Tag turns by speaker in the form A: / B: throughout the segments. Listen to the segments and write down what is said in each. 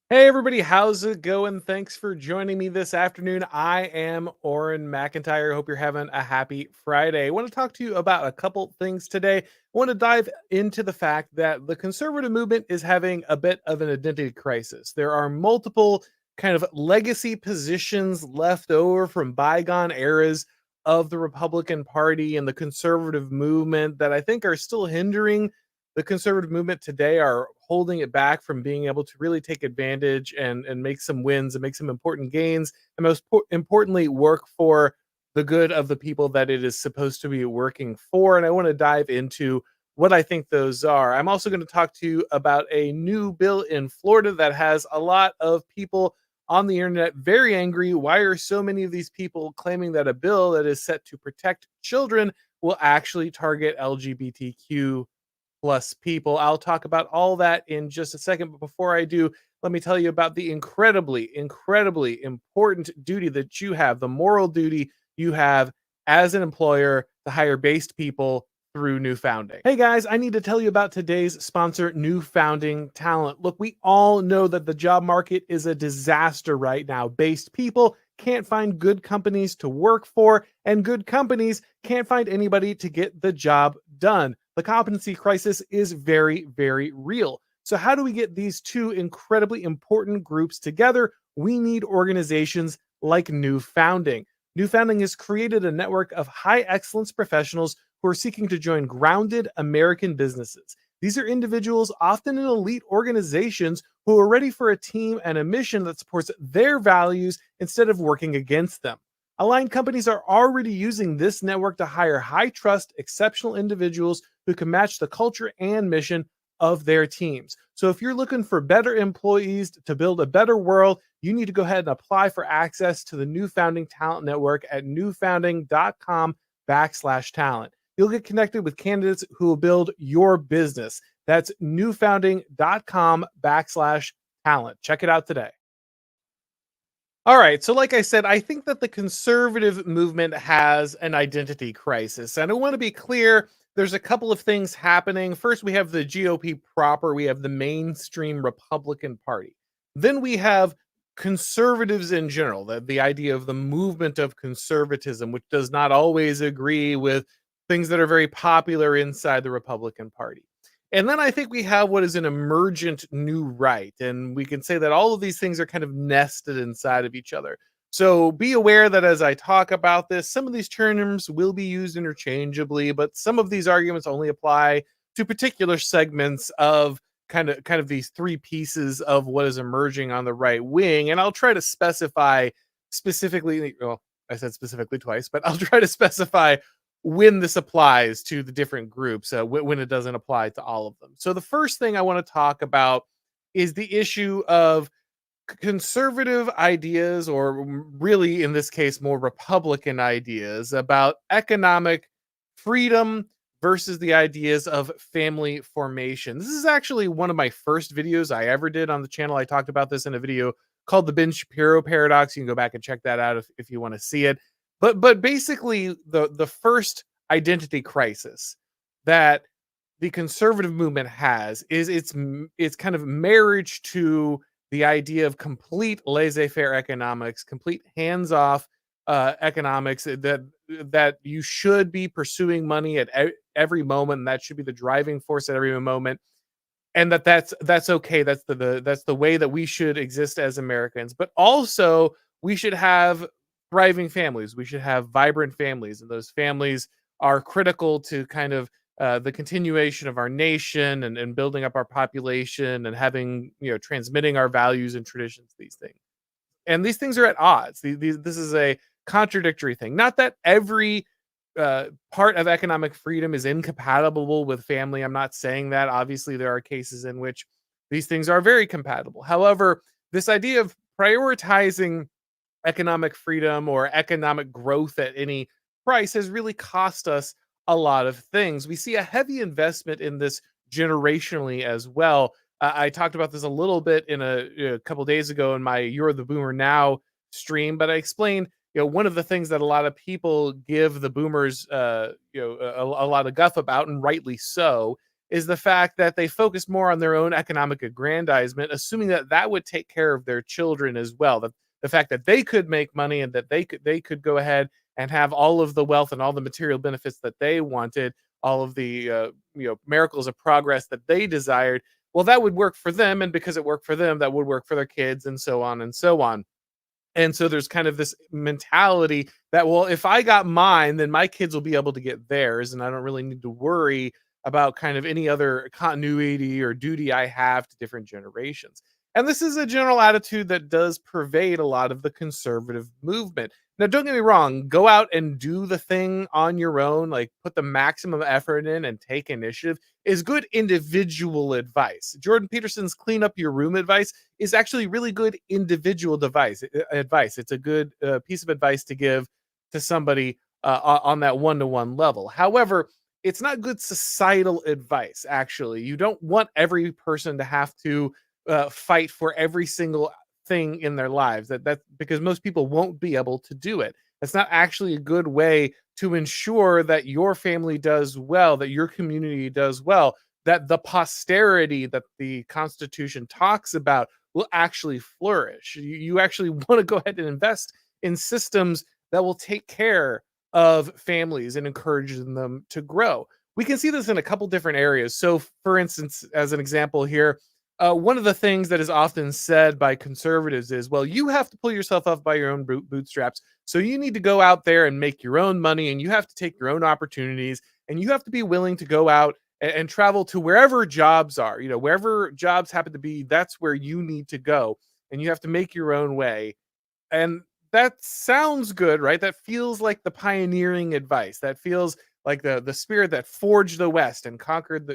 A: Hey everybody, how's it going? Thanks for joining me this afternoon. I am Auron MacIntyre. Hope you're having a happy Friday. I want to talk to you about a couple things today. I want to dive into the fact that the conservative movement is having a bit of an identity crisis. There are multiple kind of legacy positions left over from bygone eras of the Republican Party and the conservative movement that I think are still hindering the conservative movement today, are holding it back from being able to really take advantage and make some wins and make some important gains, and importantly work for the good of the people that it is supposed to be working for. And I want to dive into what I think those are. I'm also going to talk to you about a new bill in Florida that has a lot of people on the internet very angry. Why are so many of these people claiming that a bill that is set to protect children will actually target LGBTQ plus people? I'll talk about all that in just a second. But before I do, let me tell you about the incredibly important duty that you have, the moral duty you have as an employer to hire based people through New Founding. Hey guys, I need to tell you about today's sponsor, New Founding Talent. Look, we all know that the job market is a disaster right now. Based people can't find good companies to work for, and good companies can't find anybody to get the job done. The competency crisis is very real. So, how do we get these two incredibly important groups together? We need organizations like New Founding. New Founding has created a network of high excellence professionals who are seeking to join grounded American businesses. These are individuals, often in elite organizations, who are ready for a team and a mission that supports their values instead of working against them. Aligned companies are already using this network to hire high trust, exceptional individuals who can match the culture and mission of their teams. So if you're looking for better employees to build a better world, you need to go ahead and apply for access to the New Founding Talent Network at newfounding.com/talent. You'll get connected with candidates who will build your business. That's newfounding.com/talent. Check it out today. All right. So, like I said, I think that the conservative movement has an identity crisis. And I want to be clear, there's a couple of things happening. First, we have the GOP proper, we have the mainstream Republican Party. Then we have conservatives in general, the idea of the movement of conservatism, which does not always agree with things that are very popular inside the Republican Party. And then I think we have what is an emergent new right. And we can say that all of these things are kind of nested inside of each other. So be aware that as I talk about this, some of these terms will be used interchangeably, but some of these arguments only apply to particular segments of kind of these three pieces of what is emerging on the right wing. And I'll try to specify specifically, well, I said specifically twice, but I'll try to specify when this applies to the different groups, when it doesn't apply to all of them. So the first thing I want to talk about is the issue of conservative ideas, or really in this case, more Republican ideas about economic freedom versus the ideas of family formation. This is actually one of my first videos I ever did on the channel. I talked about this in a video called the Ben Shapiro paradox. You can go back and check that out if you want to see it. But basically, the first identity crisis that the conservative movement has is its kind of marriage to the idea of complete laissez-faire economics, complete hands-off economics, that you should be pursuing money at every moment, and that should be the driving force at every moment, and that's okay. That's the way that we should exist as Americans. But also, we should have thriving families. We should have vibrant families, and those families are critical to kind of the continuation of our nation, and building up our population, and having, transmitting our values and traditions. These things are at odds. This is a contradictory thing. Not that every part of economic freedom is incompatible with family. I'm not saying that. Obviously, there are cases in which these things are very compatible. However, this idea of prioritizing economic freedom or economic growth at any price has really cost us a lot of things. We see a heavy investment in this generationally as well. I talked about this a little bit in a couple days ago in my "You're the Boomer Now" stream, but I explained, one of the things that a lot of people give the boomers, a lot of guff about, and rightly so, is the fact that they focus more on their own economic aggrandizement, assuming that that would take care of their children as well. The fact that they could make money and that they could go ahead and have all of the wealth and all the material benefits that they wanted, all of the miracles of progress that they desired. Well, that would work for them, and because it worked for them, that would work for their kids, and so on and so on. And so there's kind of this mentality that, well, if I got mine, then my kids will be able to get theirs, and I don't really need to worry about kind of any other continuity or duty I have to different generations. And this is a general attitude that does pervade a lot of the conservative movement. Now, don't get me wrong, go out and do the thing on your own, like put the maximum effort in and take initiative is good individual advice. Jordan Peterson's clean up your room advice is actually really good individual advice. It's a good piece of advice to give to somebody on that one-to-one level. However, it's not good societal advice. Actually, you don't want every person to have to fight for every single thing in their lives. That's because most people won't be able to do it. That's not actually a good way to ensure that your family does well, that your community does well, that the posterity that the Constitution talks about will actually flourish. You actually want to go ahead and invest in systems that will take care of families and encourage them to grow. We can see this in a couple different areas. So, for instance, as an example here, one of the things that is often said by conservatives is, well, you have to pull yourself up by your own bootstraps. So you need to go out there and make your own money, and you have to take your own opportunities, and you have to be willing to go out and travel to wherever jobs are. Wherever jobs happen to be, that's where you need to go, and you have to make your own way. And that sounds good, right? That feels like the pioneering advice. That feels like the spirit that forged the West and conquered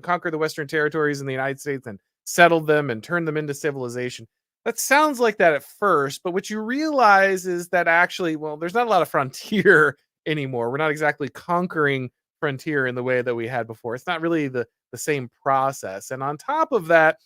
A: conquered the Western territories in the United States and settled them and turned them into civilization. That sounds like that at first, but what you realize is that actually, well, there's not a lot of frontier anymore. We're not exactly conquering frontier in the way that we had before. It's not really the same process. And on top of that,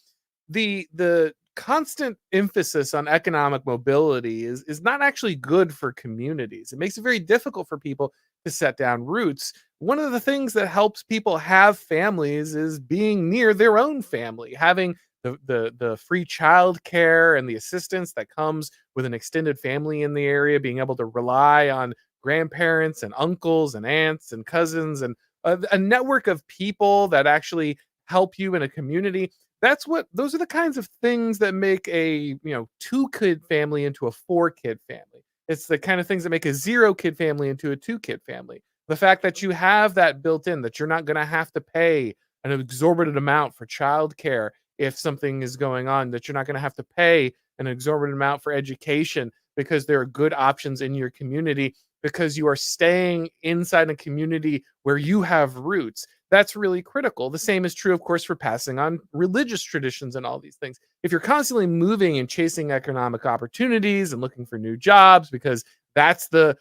A: the constant emphasis on economic mobility is not actually good for communities. It makes it very difficult for people to set down roots. One of the things that helps people have families is being near their own family, having the free child care and the assistance that comes with an extended family in the area, being able to rely on grandparents and uncles and aunts and cousins and a network of people that actually help you in a community. Those are the kinds of things that make a 2 kid family into a 4 kid family. It's the kind of things that make a 0 kid family into a 2 kid family. The fact that you have that built in, that you're not going to have to pay an exorbitant amount for childcare if something is going on, that you're not going to have to pay an exorbitant amount for education because there are good options in your community, because you are staying inside a community where you have roots. That's really critical. The same is true, of course, for passing on religious traditions and all these things. If you're constantly moving and chasing economic opportunities and looking for new jobs because that's the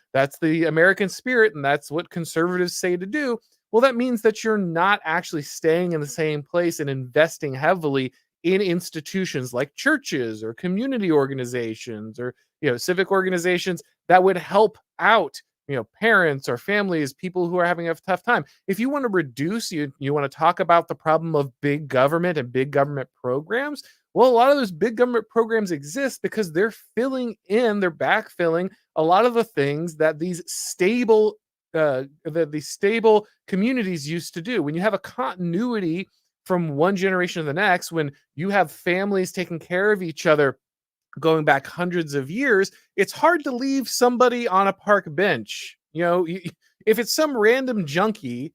A: American spirit and that's what conservatives say to do, well, that means that you're not actually staying in the same place and investing heavily in institutions like churches or community organizations or civic organizations that would help out parents or families, people who are having a tough time. If you want to reduce, you want to talk about the problem of big government and big government programs, well, a lot of those big government programs exist because they're backfilling a lot of the things that these stable communities used to do. When you have a continuity from one generation to the next, when you have families taking care of each other going back hundreds of years, it's hard to leave somebody on a park bench. If it's some random junkie,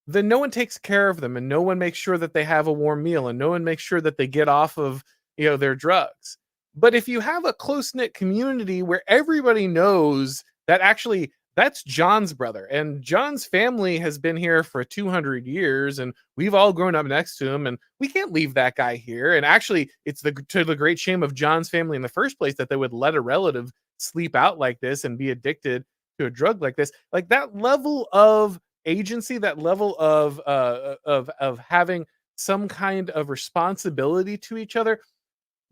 A: then no one takes care of them and no one makes sure that they have a warm meal and no one makes sure that they get off of their drugs. But if you have a close-knit community where everybody knows that actually that's John's brother and John's family has been here for 200 years and we've all grown up next to him and we can't leave that guy here. And actually, it's to the great shame of John's family in the first place that they would let a relative sleep out like this and be addicted to a drug like this. Like, that level of agency, that level of having some kind of responsibility to each other,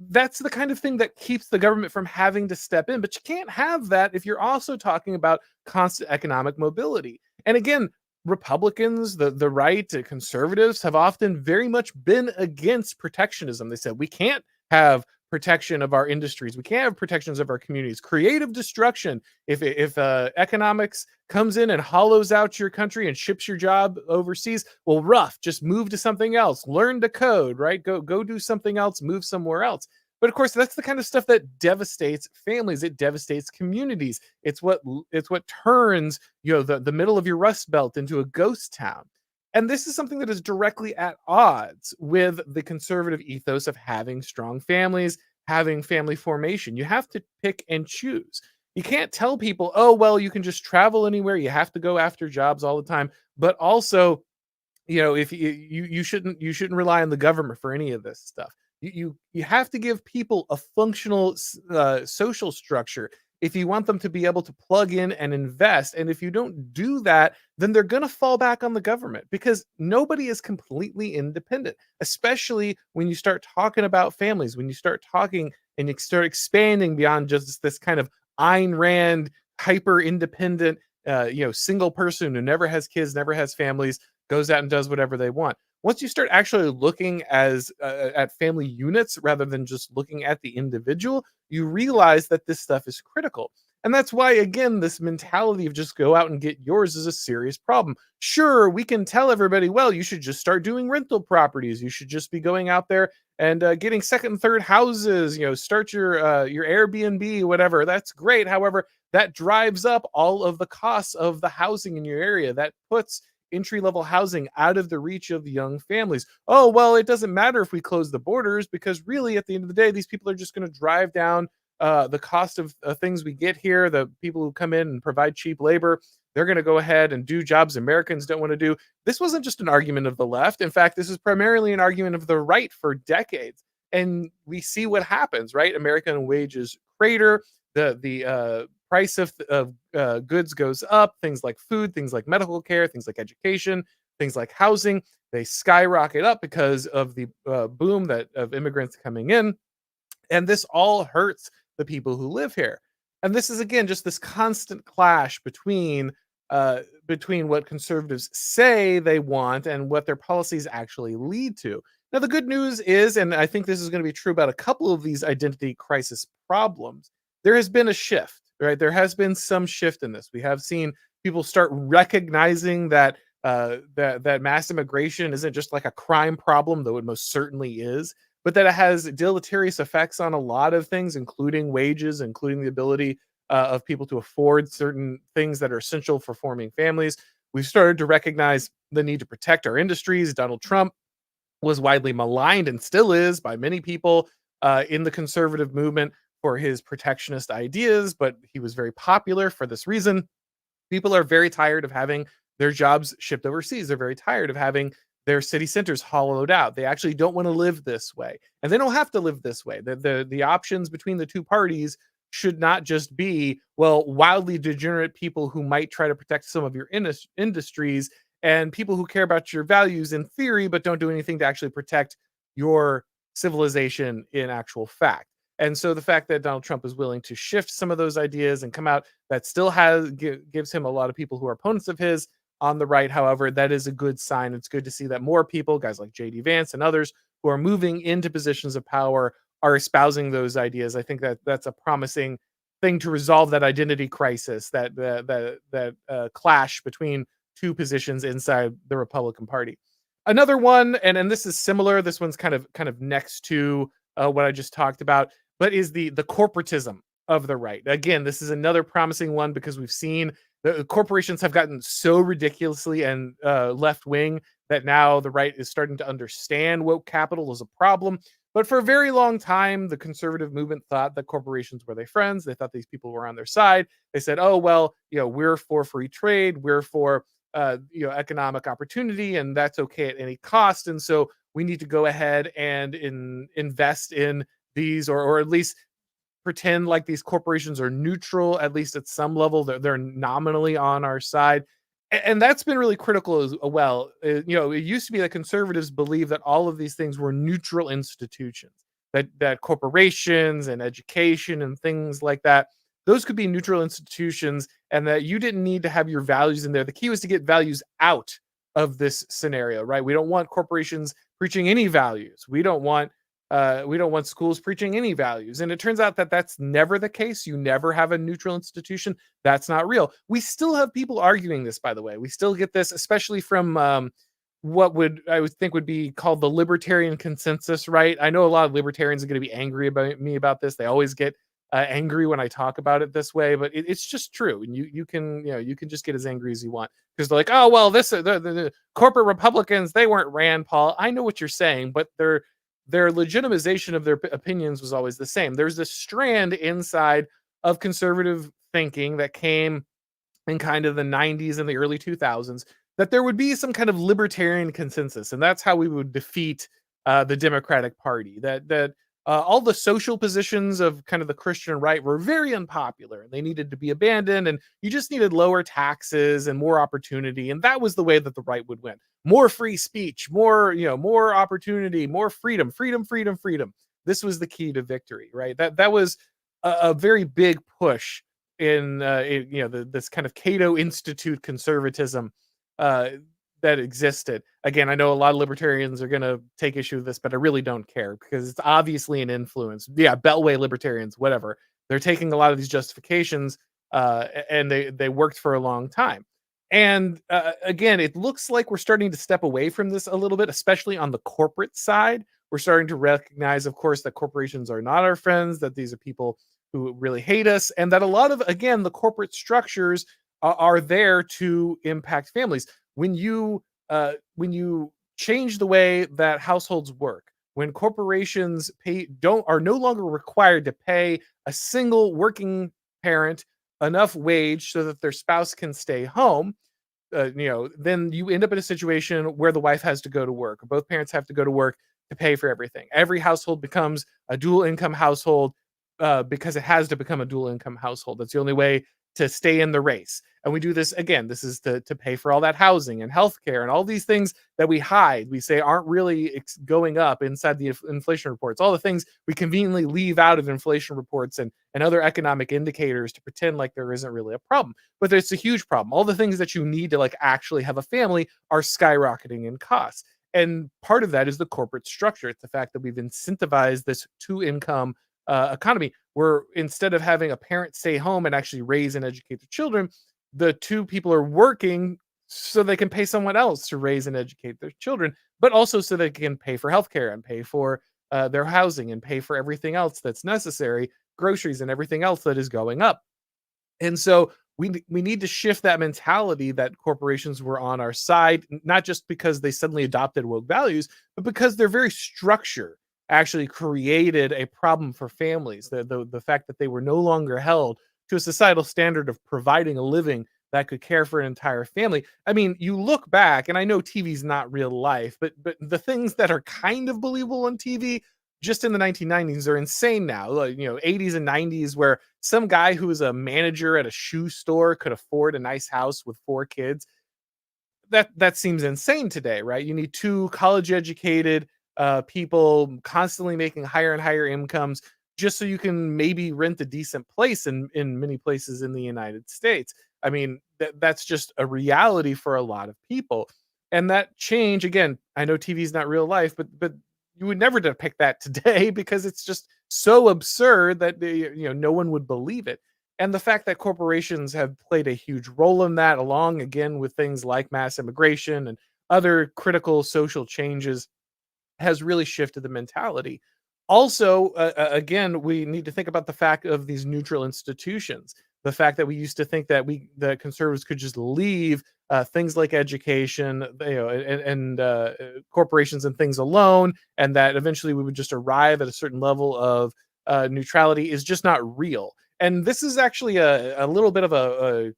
A: that's the kind of thing that keeps the government from having to step in. But you can't have that if you're also talking about constant economic mobility. And again, Republicans, the right, conservatives have often very much been against protectionism. They said we can't have protection of our industries. We can't have protections of our communities. Creative destruction. If economics comes in and hollows out your country and ships your job overseas, well, rough. Just move to something else. Learn to code. Right. Go do something else. Move somewhere else. But of course, that's the kind of stuff that devastates families. It devastates communities. It's what turns the middle of your rust belt into a ghost town. And this is something that is directly at odds with the conservative ethos of having strong families, having family formation. You have to pick and choose. You can't tell people, oh well, you can just travel anywhere, you have to go after jobs all the time, but also, if you shouldn't rely on the government for any of this stuff. You have to give people a functional social structure if you want them to be able to plug in and invest. And if you don't do that, then they're going to fall back on the government, because nobody is completely independent, especially when you start talking about families, when you start talking and you start expanding beyond just this kind of Ayn Rand hyper independent single person who never has kids, never has families, goes out and does whatever they want. Once you start actually looking as at family units rather than just looking at the individual, you realize that this stuff is critical. And that's why, again, this mentality of just go out and get yours is a serious problem. Sure, we can tell everybody, well, you should just start doing rental properties. You should just be going out there and getting second and third houses. Start your Airbnb, whatever. That's great. However, that drives up all of the costs of the housing in your area. That puts entry level housing out of the reach of young families. Oh, well, it doesn't matter if we close the borders, because really, at the end of the day, these people are just going to drive down the cost of things we get here. The people who come in and provide cheap labor, they're going to go ahead and do jobs Americans don't want to do. This wasn't just an argument of the left. In fact, this is primarily an argument of the right for decades. And we see what happens, right? American wages crater. The price of goods goes up. Things like food, things like medical care, things like education, things like housing, they skyrocket up because of the boom of immigrants coming in, and this all hurts the people who live here. And this is, again, just this constant clash between what conservatives say they want and what their policies actually lead to. Now, the good news is, and I think this is going to be true about a couple of these identity crisis problems, there has been a shift, right? There has been some shift in this. We have seen people start recognizing that that mass immigration isn't just like a crime problem, though it most certainly is, but that it has deleterious effects on a lot of things, including wages, including the ability of people to afford certain things that are essential for forming families. We've started to recognize the need to protect our industries. Donald Trump was widely maligned and still is by many people in the conservative movement for his protectionist ideas, but he was very popular for this reason. People are very tired of having their jobs shipped overseas. They're very tired of having their city centers hollowed out. They actually don't want to live this way, and they don't have to live this way. The options between the two parties should not just be, well, wildly degenerate people who might try to protect some of your industries, and people who care about your values in theory but don't do anything to actually protect your civilization in actual fact. And so the fact that Donald Trump is willing to shift some of those ideas and come out, that still gives him a lot of people who are opponents of his on the right. However, that is a good sign. It's good to see that more people, guys like JD Vance and others, who are moving into positions of power, are espousing those ideas. I think that that's a promising thing to resolve that identity crisis, that clash between two positions inside the Republican Party. Another one, and this is similar. This one's kind of next to what I just talked about, but is the corporatism of the right. Again, this is another promising one, because we've seen the corporations have gotten so ridiculously and left wing that now the right is starting to understand woke capital is a problem. But for a very long time, the conservative movement thought that corporations were their friends. They thought these people were on their side. They said, "Oh well, we're for free trade. We're for economic opportunity, and that's okay at any cost. And so we need to go ahead and invest in these, or at least pretend like these corporations are neutral, at least at some level. They're nominally on our side." And that's been really critical as well. It used to be that conservatives believed that all of these things were neutral institutions, that corporations and education and things like that those could be neutral institutions, and that you didn't need to have your values in there. The key was to get values out of this scenario, right? We don't want corporations preaching any values. We don't want schools preaching any values. And it turns out that that's never the case. You never have a neutral institution. That's not real. We still have people arguing this, by the way. We still get this, especially from what would I would think would be called the libertarian consensus, right? I know a lot of libertarians are going to be angry about me about this. They always get angry when I talk about it this way, but it's just true. And you can you can just get as angry as you want because they're like, oh well, the corporate Republicans, they weren't Rand Paul. I know what you're saying, but their legitimization of their opinions was always the same. There's this strand inside of conservative thinking that came in kind of the 90s and the early 2000s, that there would be some kind of libertarian consensus, and that's how we would defeat the Democratic Party. That all the social positions of kind of the Christian right were very unpopular, and they needed to be abandoned, and you just needed lower taxes and more opportunity, and that was the way that the right would win. More free speech, more more opportunity, more freedom, freedom, freedom, freedom. This was the key to victory, right? That was a very big push in this kind of Cato Institute conservatism uh, that existed. Again, I know a lot of libertarians are going to take issue with this, but I really don't care because it's obviously an influence. Yeah, Beltway libertarians, whatever. They're taking a lot of these justifications, and they worked for a long time. And again, it looks like we're starting to step away from this a little bit, especially on the corporate side. We're starting to recognize, of course, that corporations are not our friends, that these are people who really hate us, and that a lot of, again, the corporate structures are there to impact families. When you change the way that households work, when corporations pay don't are no longer required to pay a single working parent enough wage so that their spouse can stay home, then you end up in a situation where the wife has to go to work, or both parents have to go to work to pay for everything. Every household becomes a dual income household because it has to become a dual income household. That's the only way to stay in the race. And we do this again. This is to pay for all that housing and healthcare and all these things that we hide. We say aren't really going up inside the inflation reports. All the things we conveniently leave out of inflation reports and other economic indicators to pretend like there isn't really a problem. But it's a huge problem. All the things that you need to like actually have a family are skyrocketing in costs. And part of that is the corporate structure. It's the fact that we've incentivized this two income economy, where instead of having a parent stay home and actually raise and educate the children, the two people are working so they can pay someone else to raise and educate their children, but also so they can pay for healthcare and pay for their housing and pay for everything else that's necessary, groceries and everything else that is going up. And so we need to shift that mentality that corporations were on our side, not just because they suddenly adopted woke values, but because their very structure actually created a problem for families. The fact that they were no longer held to a societal standard of providing a living that could care for an entire family. I mean, you look back, and I know TV's not real life, but the things that are kind of believable on TV just in the 1990s are insane now. Like, 80s and 90s, where some guy who was a manager at a shoe store could afford a nice house with four kids. That seems insane today, right? You need two college educated people constantly making higher and higher incomes just so you can maybe rent a decent place in many places in the United States. I mean, that's just a reality for a lot of people. And that change, again, I know TV is not real life, but you would never depict that today because it's just so absurd that no one would believe it. And the fact that corporations have played a huge role in that, along again with things like mass immigration and other critical social changes, has really shifted the mentality. Also, again, we need to think about the fact of these neutral institutions. The fact that we used to think that the conservatives could just leave things like education, and corporations and things alone, and that eventually we would just arrive at a certain level of neutrality, is just not real. And this is actually a little bit of a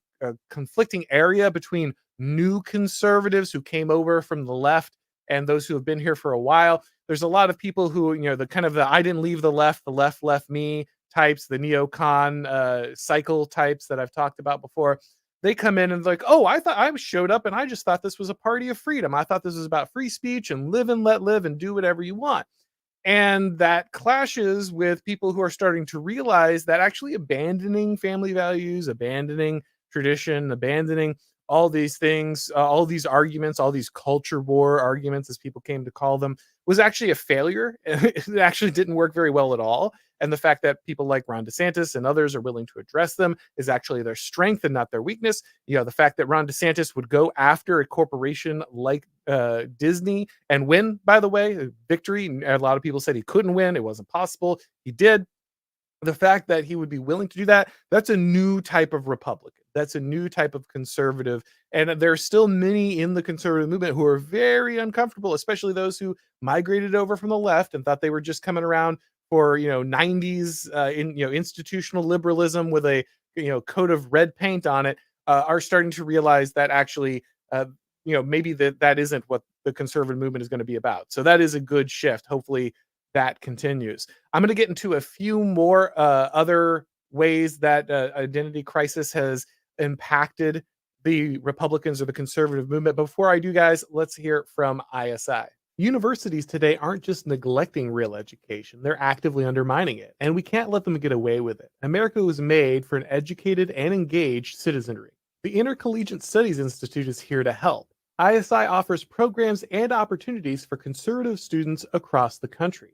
A: conflicting area between new conservatives who came over from the left and those who have been here for a while. There's a lot of people who, the kind of the I didn't leave the left left me types, the neocon cycle types that I've talked about before. They come in and like, oh, I thought I showed up and I just thought this was a party of freedom. I thought this was about free speech and live and let live and do whatever you want. And that clashes with people who are starting to realize that actually abandoning family values, abandoning tradition, abandoning all these things, all these arguments, all these culture war arguments, as people came to call them, was actually a failure. It actually didn't work very well at all. And the fact that people like Ron DeSantis and others are willing to address them is actually their strength and not their weakness. The fact that Ron DeSantis would go after a corporation like Disney and win, by the way, victory. A lot of people said he couldn't win. It wasn't possible. He did. The fact that he would be willing to do that, that's a new type of Republican. That's a new type of conservative. And there are still many in the conservative movement who are very uncomfortable, especially those who migrated over from the left and thought they were just coming around for, 90s institutional liberalism with a, coat of red paint on it, are starting to realize that actually, maybe that isn't what the conservative movement is going to be about. So that is a good shift. Hopefully that continues. I'm going to get into a few more other ways that identity crisis has impacted the Republicans or the conservative movement. Before I do, guys, let's hear from ISI. Universities today aren't just neglecting real education, they're actively undermining it, and we can't let them get away with it. America was made for an educated and engaged citizenry. The Intercollegiate Studies Institute is here to help. ISI offers programs and opportunities for conservative students across the country.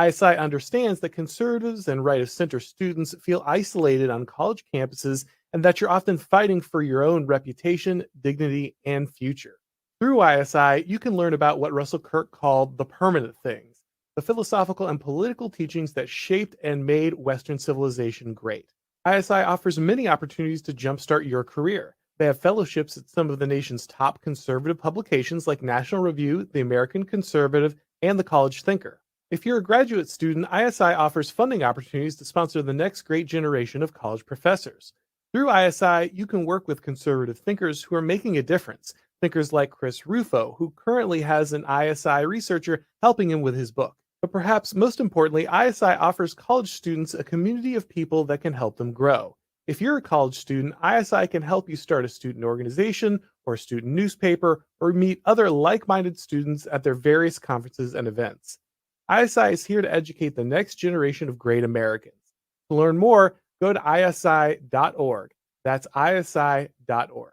A: ISI understands that conservatives and right of center students feel isolated on college campuses and that you're often fighting for your own reputation, dignity, and future. Through ISI, you can learn about what Russell Kirk called the permanent things, the philosophical and political teachings that shaped and made Western civilization great. ISI offers many opportunities to jumpstart your career. They have fellowships at some of the nation's top conservative publications like National Review, The American Conservative, and The College Thinker. If you're a graduate student, ISI offers funding opportunities to sponsor the next great generation of college professors. Through ISI, you can work with conservative thinkers who are making a difference. Thinkers like Chris Rufo, who currently has an ISI researcher helping him with his book. But perhaps most importantly, ISI offers college students a community of people that can help them grow. If you're a college student, ISI can help you start a student organization or a student newspaper or meet other like-minded students at their various conferences and events. ISI is here to educate the next generation of great Americans. To learn more, go to isi.org. That's isi.org.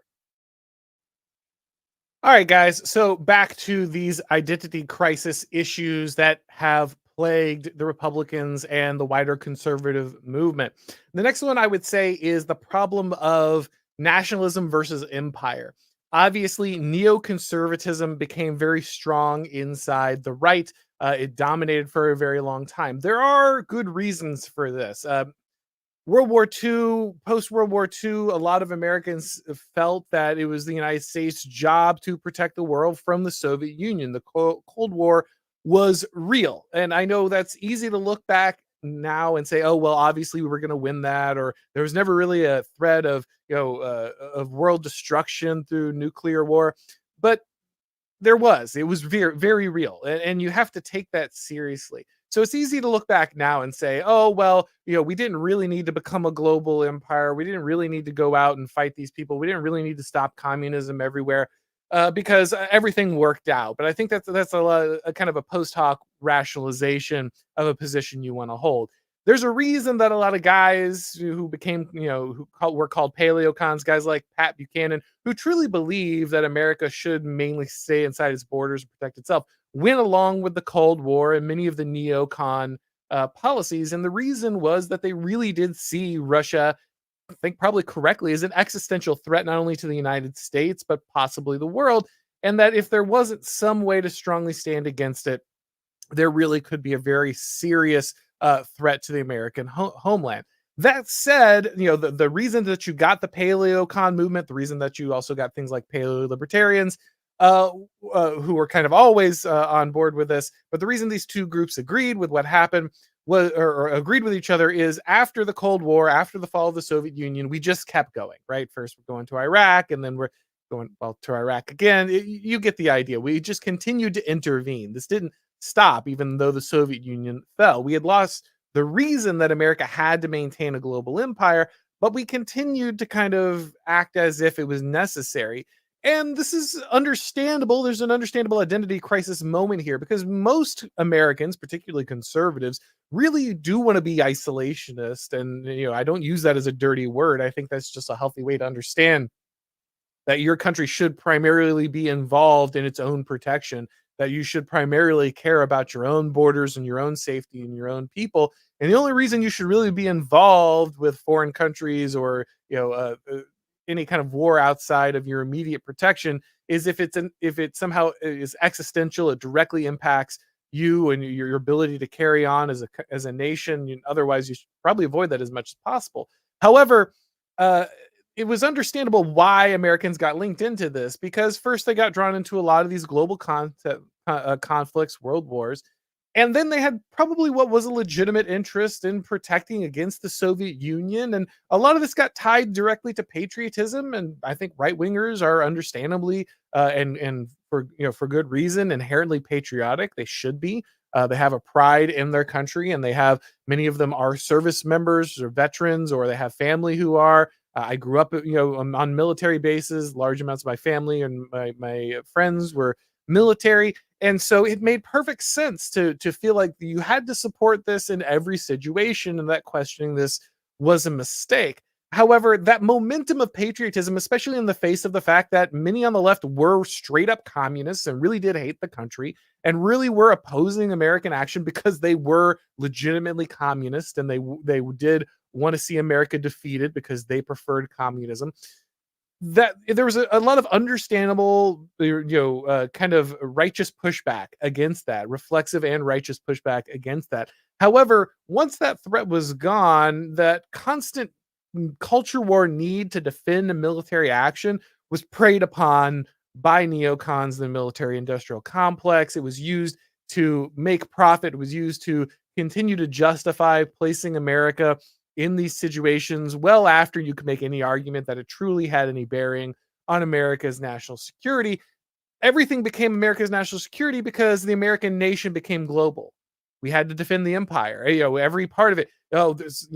A: All right, guys. So back to these identity crisis issues that have plagued the Republicans and the wider conservative movement. The next one I would say is the problem of nationalism versus empire. Obviously, neoconservatism became very strong inside the right. It dominated for a very long time. There are good reasons for this. World War II, post World War II, a lot of Americans felt that it was the United States' job to protect the world from the Soviet Union. The Cold War was real. And I know that's easy to look back now and say, oh, well, obviously we were going to win that, or there was never really a threat of, of world destruction through nuclear war. But it was very, very real. And you have to take that seriously. So it's easy to look back now and say, oh, well, we didn't really need to become a global empire. We didn't really need to go out and fight these people. We didn't really need to stop communism everywhere because everything worked out. But I think that's a kind of a post hoc rationalization of a position you want to hold. There's a reason that a lot of guys who became, were called paleocons, guys like Pat Buchanan, who truly believe that America should mainly stay inside its borders and protect itself, went along with the Cold War and many of the neocon policies. And the reason was that they really did see Russia, I think probably correctly, as an existential threat, not only to the United States, but possibly the world. And that if there wasn't some way to strongly stand against it, there really could be a very serious threat to the American homeland. That said, the reason that you got the paleocon movement, the reason that you also got things like paleo libertarians, who were kind of always on board with this, but the reason these two groups agreed with what happened was, or agreed with each other, is after the Cold War, after the fall of the Soviet Union, we just kept going, right? First we're going to Iraq, and then we're going to Iraq again. You get the idea. We just continued to intervene. This didn't stop, even though the Soviet Union fell. We had lost the reason that America had to maintain a global empire, but we continued to kind of act as if it was necessary. And this is understandable. There's an understandable identity crisis moment here because most Americans, particularly conservatives, really do want to be isolationist. And, I don't use that as a dirty word. I think that's just a healthy way to understand that your country should primarily be involved in its own protection, that you should primarily care about your own borders and your own safety and your own people. And the only reason you should really be involved with foreign countries or any kind of war outside of your immediate protection is if it somehow is existential, it directly impacts you and your ability to carry on as a nation. Otherwise, you should probably avoid that as much as possible. However, uh, it was understandable why Americans got linked into this because first they got drawn into a lot of these global conflicts, world wars, and then they had probably what was a legitimate interest in protecting against the Soviet Union, and a lot of this got tied directly to patriotism. And I think right wingers are understandably and for good reason inherently patriotic. They should be. They have a pride in their country, and they have many of them are service members or veterans, or they have family who are. I grew up, on military bases. Large amounts of my family and my friends were military, and so it made perfect sense to feel like you had to support this in every situation, and that questioning this was a mistake. However, that momentum of patriotism, especially in the face of the fact that many on the left were straight up communists and really did hate the country and really were opposing American action because they were legitimately communist and they did want to see America defeated because they preferred communism. That there was a lot of understandable, kind of righteous pushback against that, reflexive and righteous pushback against that. However, once that threat was gone, that constant culture war need to defend a military action was preyed upon by neocons in the military industrial complex. It was used to make profit. It was used to continue to justify placing America in these situations well after you could make any argument that it truly had any bearing on America's national security. Everything became America's national security because the American nation became global. We had to defend the empire. Every part of it. Oh, this,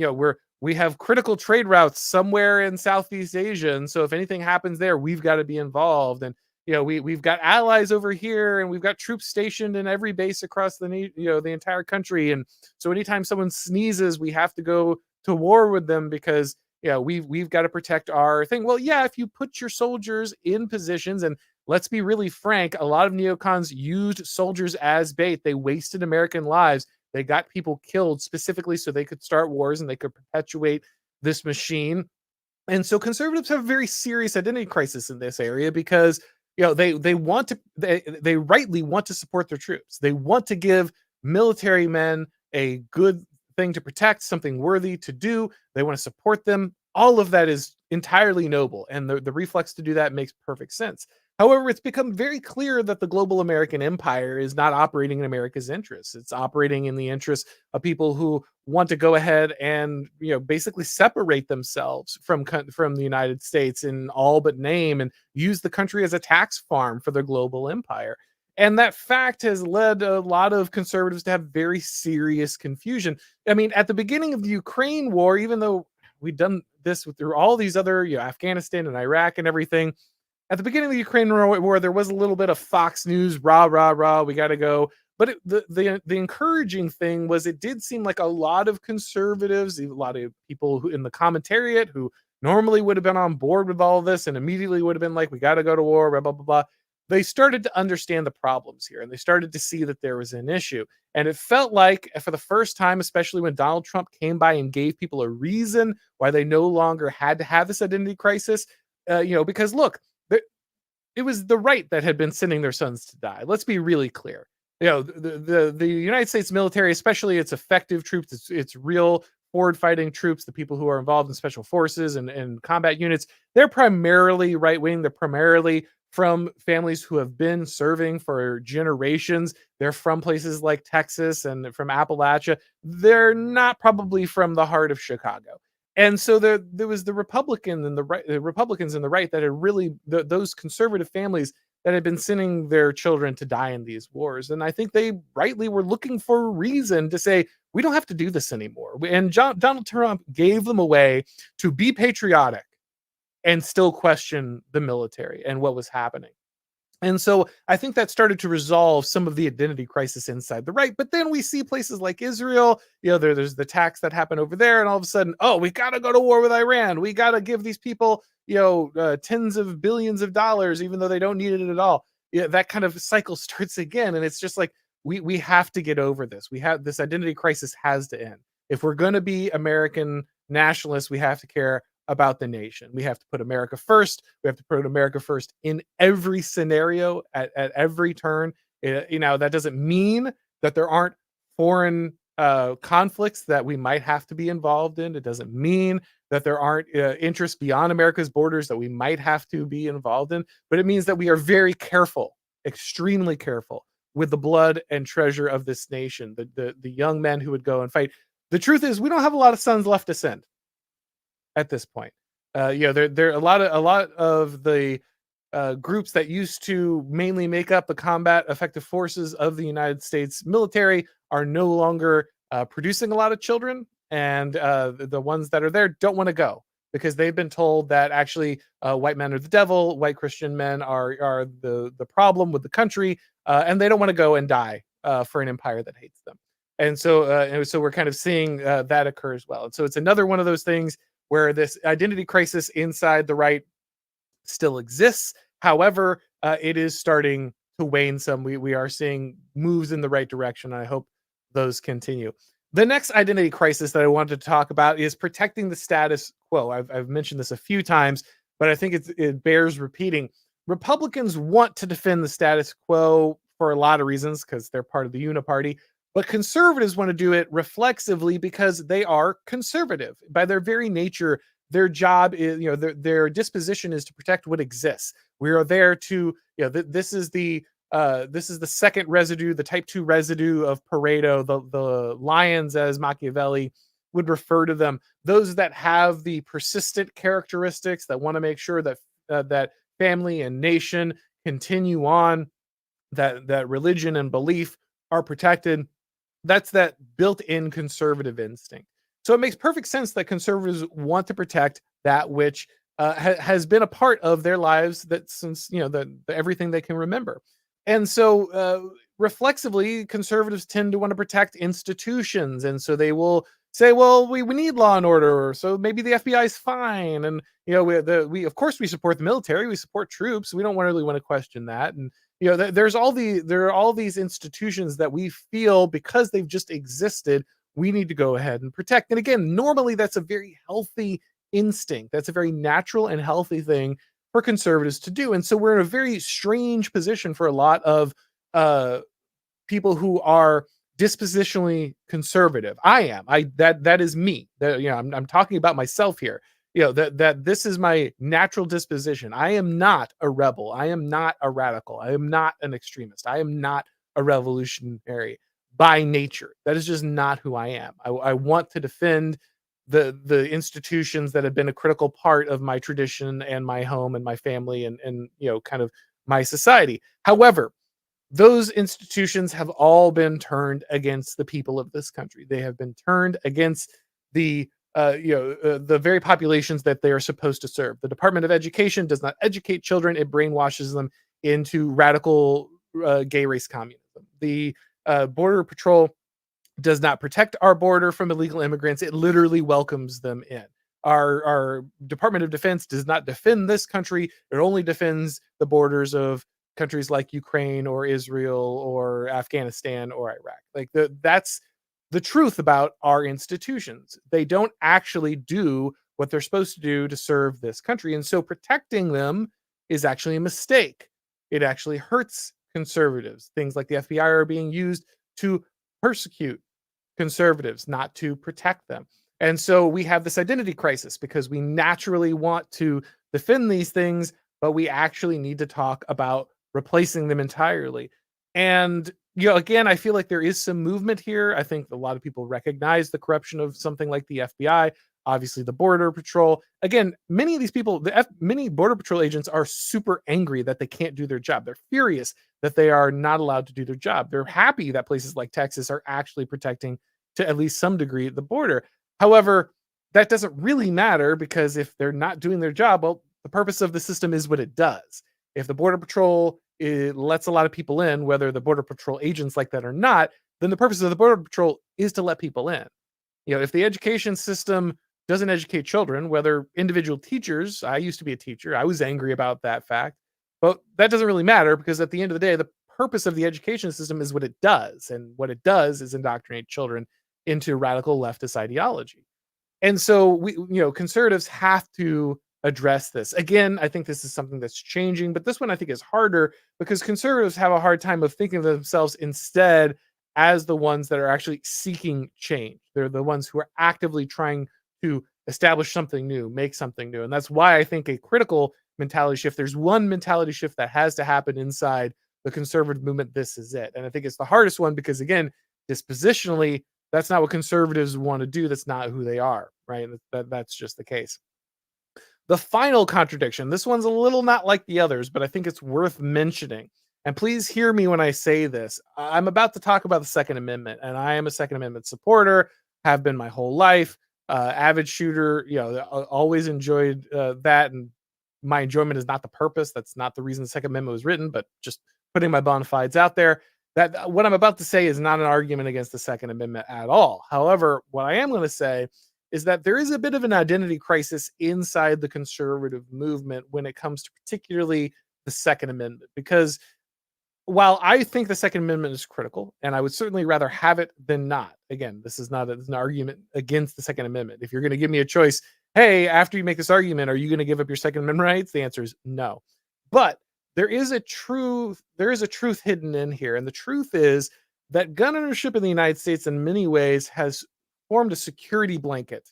A: we have critical trade routes somewhere in Southeast Asia, and so if anything happens there, we've got to be involved. And we've got allies over here, and we've got troops stationed in every base across the entire country. And so anytime someone sneezes, we have to go to war with them because we've got to protect our thing. Well, yeah, if you put your soldiers in positions, and let's be really frank, a lot of neocons used soldiers as bait. They wasted American lives. They got people killed specifically so they could start wars and they could perpetuate this machine. And so conservatives have a very serious identity crisis in this area because they rightly want to support their troops. They want to give military men a good thing to protect, something worthy to do. They want to support them. All of that is entirely noble, and the reflex to do that makes perfect sense. However, it's become very clear that the global American empire is not operating in America's interests. It's operating in the interests of people who want to go ahead and basically separate themselves from the United States in all but name and use the country as a tax farm for their global empire. And that fact has led a lot of conservatives to have very serious confusion. I mean, at the beginning of the Ukraine war, even though we've done this through all these other, Afghanistan and Iraq and everything, at the beginning of the Ukraine war, there was a little bit of Fox News, rah, rah, rah, we got to go. But the encouraging thing was it did seem like a lot of conservatives, a lot of people who in the commentariat who normally would have been on board with all of this and immediately would have been like, we got to go to war, blah, blah, blah, blah. They started to understand the problems here and they started to see that there was an issue. And it felt like for the first time, especially when Donald Trump came by and gave people a reason why they no longer had to have this identity crisis, because look, it was the right that had been sending their sons to die. Let's be really clear. The United States military, especially its effective troops, its real forward fighting troops, the people who are involved in special forces and combat units, they're primarily right wing. They're primarily from families who have been serving for generations. They're from places like Texas and from Appalachia. They're not probably from the heart of Chicago. And so there was the Republican and the Republicans and the right that had really those conservative families that had been sending their children to die in these wars. And I think they rightly were looking for a reason to say, we don't have to do this anymore. And Donald Trump gave them a way to be patriotic and still question the military and what was happening. And so I think that started to resolve some of the identity crisis inside the right. But then we see places like Israel, there's the attacks that happen over there, and all of a sudden, oh, we got to go to war with Iran. We got to give these people, tens of billions of dollars, even though they don't need it at all. Yeah, that kind of cycle starts again, and it's just like we have to get over this. We have this identity crisis has to end. If we're going to be American nationalists, we have to care about the nation. We have to put America first. We have to put America first in every scenario at every turn. That doesn't mean that there aren't foreign conflicts that we might have to be involved in. It doesn't mean that there aren't interests beyond America's borders that we might have to be involved in, but it means that we are very careful, extremely careful with the blood and treasure of this nation, the young men who would go and fight. The truth is, we don't have a lot of sons left to send at this point. There are a lot of the groups that used to mainly make up the combat effective forces of the United States military are no longer producing a lot of children, and the ones that are there don't want to go because they've been told that actually white men are the devil, white Christian men are the problem with the country, and they don't want to go and die for an empire that hates them. And so we're kind of seeing that occur as well. And so it's another one of those things where this identity crisis inside the right still exists. However, it is starting to wane some. We are seeing moves in the right direction. I hope those continue. The next identity crisis that I wanted to talk about is protecting the status quo. I've mentioned this a few times, but I think it bears repeating. Republicans want to defend the status quo for a lot of reasons because they're part of the uniparty. But conservatives want to do it reflexively because they are conservative. By their very nature, their job is, their disposition is to protect what exists. We are there to, this is the second residue, the type 2 residue of Pareto, the lions, as Machiavelli would refer to them, those that have the persistent characteristics that want to make sure that that family and nation continue on, that religion and belief are protected. That's that built-in conservative instinct. So it makes perfect sense that conservatives want to protect that which has been a part of their lives that since everything they can remember. And so reflexively, conservatives tend to want to protect institutions, and so they will say, "Well, we need law and order, so maybe the FBI is fine." And we of course we support the military, we support troops. We don't really want to question that. And there are all these institutions that we feel because they've just existed, we need to go ahead and protect. And again, normally that's a very healthy instinct. That's a very natural and healthy thing for conservatives to do. And so we're in a very strange position for a lot of people who are dispositionally conservative. I am. That is me. I'm talking about myself here. That this is my natural disposition. I am not a rebel. I am not a radical. I am not an extremist. I am not a revolutionary by nature. That is just not who I am. I want to defend the institutions that have been a critical part of my tradition and my home and my family and kind of my society. However, those institutions have all been turned against the people of this country. They have been turned against the the very populations that they are supposed to serve. The Department of Education does not educate children; it brainwashes them into radical gay race communism. The Border Patrol does not protect our border from illegal immigrants; it literally welcomes them in. Our Department of Defense does not defend this country; it only defends the borders of countries like Ukraine or Israel or Afghanistan or Iraq. That's the truth about our institutions. They don't actually do what they're supposed to do to serve this country. And so protecting them is actually a mistake. It actually hurts conservatives. Things like the FBI are being used to persecute conservatives, not to protect them. And so we have this identity crisis because we naturally want to defend these things, but we actually need to talk about replacing them entirely. And again, I feel like there is some movement here. I think a lot of people recognize the corruption of something like the FBI, obviously the Border Patrol. Again, many of these people, many Border Patrol agents are super angry that they can't do their job. They're furious that they are not allowed to do their job. They're happy that places like Texas are actually protecting, to at least some degree, the border. However, that doesn't really matter because if they're not doing their job, well, The purpose of the system is what it does. If the border patrol lets a lot of people in, whether the border patrol agents like that or not, then the purpose of the border patrol is to let people in. If the education system doesn't educate children, whether individual teachers, I used to be a teacher, I was angry about that fact, but that doesn't really matter because at the end of the day, the purpose of the education system is what it does. And what it does is indoctrinate children into radical leftist ideology. And so conservatives have to address this. Again, I think this is something that's changing, but this one I think is harder because conservatives have a hard time of thinking of themselves instead as the ones that are actually seeking change. They're the ones who are actively trying to establish something new, make something new. And that's why I think a critical mentality shift, there's one mentality shift that has to happen inside the conservative movement. This is it. And I think it's the hardest one because, again, dispositionally, that's not what conservatives want to do. That's not who they are, right? That's just the case. The final contradiction, this one's a little not like the others, but I think it's worth mentioning. And please hear me when I say this. I'm about to talk about the Second Amendment, and I am a Second Amendment supporter, have been my whole life, avid shooter, always enjoyed that. And my enjoyment is not the purpose. That's not the reason the Second Amendment was written, but just putting my bona fides out there. That what I'm about to say is not an argument against the Second Amendment at all. However, what I am going to say is that there is a bit of an identity crisis inside the conservative movement when it comes to particularly the Second Amendment. Because while I think the Second Amendment is critical, and I would certainly rather have it than not, again, this is not an argument against the Second Amendment. If you're going to give me a choice, hey, after you make this argument, are you going to give up your Second Amendment rights? The answer is no. But there is a truth hidden in here. And the truth is that gun ownership in the United States in many ways has formed a security blanket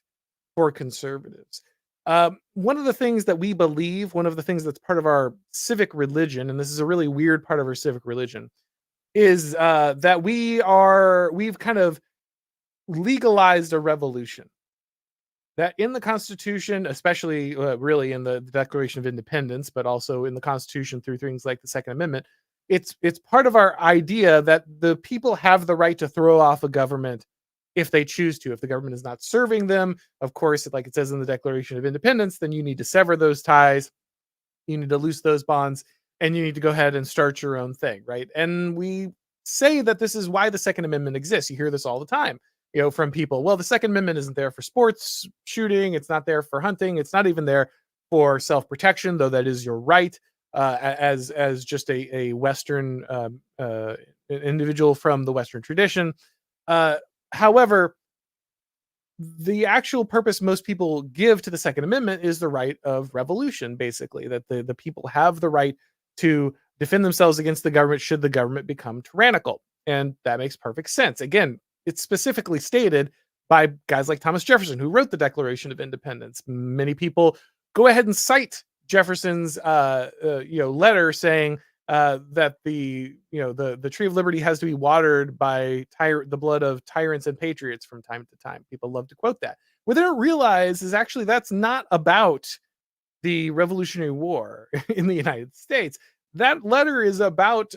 A: for conservatives. One of the things that we believe, one of the things that's part of our civic religion, and this is a really weird part of our civic religion, is that we've kind of legalized a revolution. That in the Constitution, especially really in the Declaration of Independence, but also in the Constitution through things like the Second Amendment, it's part of our idea that the people have the right to throw off a government if they choose to. If the government is not serving them, of course, like it says in the Declaration of Independence, then you need to sever those ties, you need to loose those bonds, and you need to go ahead and start your own thing, right? And we say that this is why the Second Amendment exists. You hear this all the time, from people. Well, the Second Amendment isn't there for sports shooting. It's not there for hunting. It's not even there for self-protection, though that is your right as just a Western individual from the Western tradition. However, the actual purpose most people give to the Second Amendment is the right of revolution, basically, that the people have the right to defend themselves against the government should the government become tyrannical. And that makes perfect sense. Again, it's specifically stated by guys like Thomas Jefferson, who wrote the Declaration of Independence. Many people go ahead and cite Jefferson's letter saying that the tree of liberty has to be watered by the blood of tyrants and patriots from time to time. People love to quote that. What they don't realize is actually that's not about the Revolutionary War in the United States. That letter is about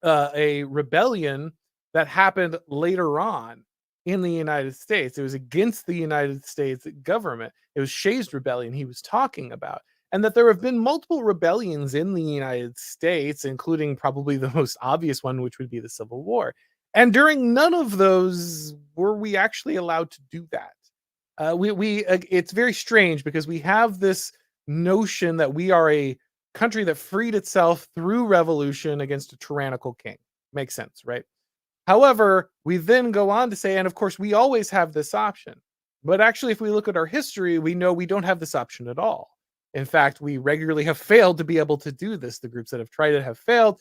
A: a rebellion that happened later on in the United States. It was against the United States government. It was Shays' Rebellion he was talking about. And that there have been multiple rebellions in the United States, including probably the most obvious one, which would be the Civil War. And during none of those were we actually allowed to do that. It's very strange because we have this notion that we are a country that freed itself through revolution against a tyrannical king. Makes sense, right? However, we then go on to say, and of course, we always have this option. But actually, if we look at our history, we know we don't have this option at all. In fact, we regularly have failed to be able to do this. The groups that have tried it have failed,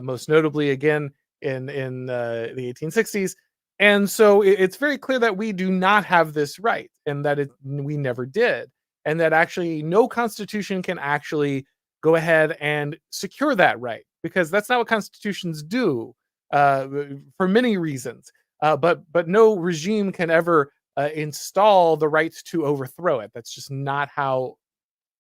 A: most notably, again, in the 1860s. And so it's very clear that we do not have this right and that we never did. And that actually no constitution can actually go ahead and secure that right, because that's not what constitutions do for many reasons. But no regime can ever install the right to overthrow it. That's just not how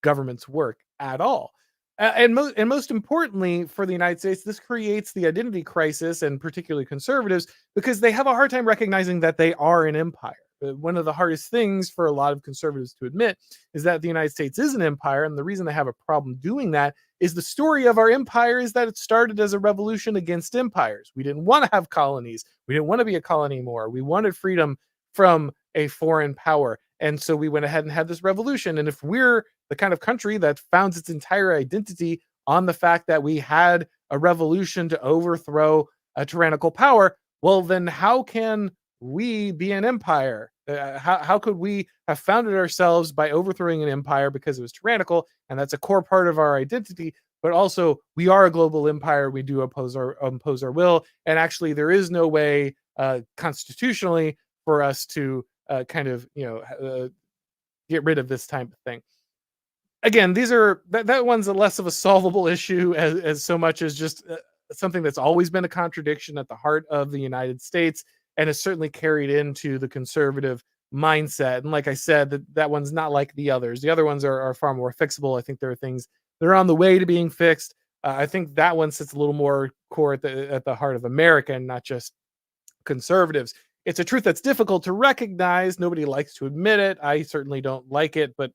A: governments work at all. And most importantly, for the United States, this creates the identity crisis, and particularly conservatives, because they have a hard time recognizing that they are an empire. one of the hardest things for a lot of conservatives to admit is that the United States is an empire, and the reason they have a problem doing that is the story of our empire is that it started as a revolution against empires. We didn't want to have colonies. We didn't want to be a colony anymore. We wanted freedom from a foreign power. And so we went ahead and had this revolution. And if we're the kind of country that founds its entire identity on the fact that we had a revolution to overthrow a tyrannical power, well, then how can we be an empire? How could we have founded ourselves by overthrowing an empire because it was tyrannical? And that's a core part of our identity. But also, we are a global empire. We do impose our will. And actually, there is no way constitutionally for us to get rid of this type of thing. Again, these are that one's a less of a solvable issue as so much as just something that's always been a contradiction at the heart of the United States and has certainly carried into the conservative mindset. And like I said, that one's not like the others. The other ones are far more fixable. I think there are things that are on the way to being fixed. I think that one sits a little more core at the heart of America and not just conservatives. It's a truth that's difficult to recognize. Nobody likes to admit it. I certainly don't like it, but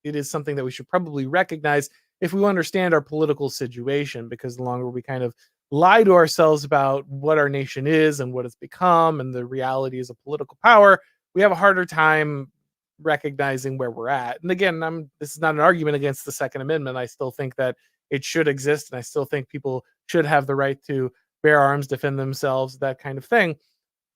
A: it is something that we should probably recognize if we understand our political situation, because the longer we kind of lie to ourselves about what our nation is and what it's become and the realities of political power, we have a harder time recognizing where we're at. And again, this is not an argument against the Second Amendment. I still think that it should exist, and I still think people should have the right to bear arms, defend themselves, that kind of thing.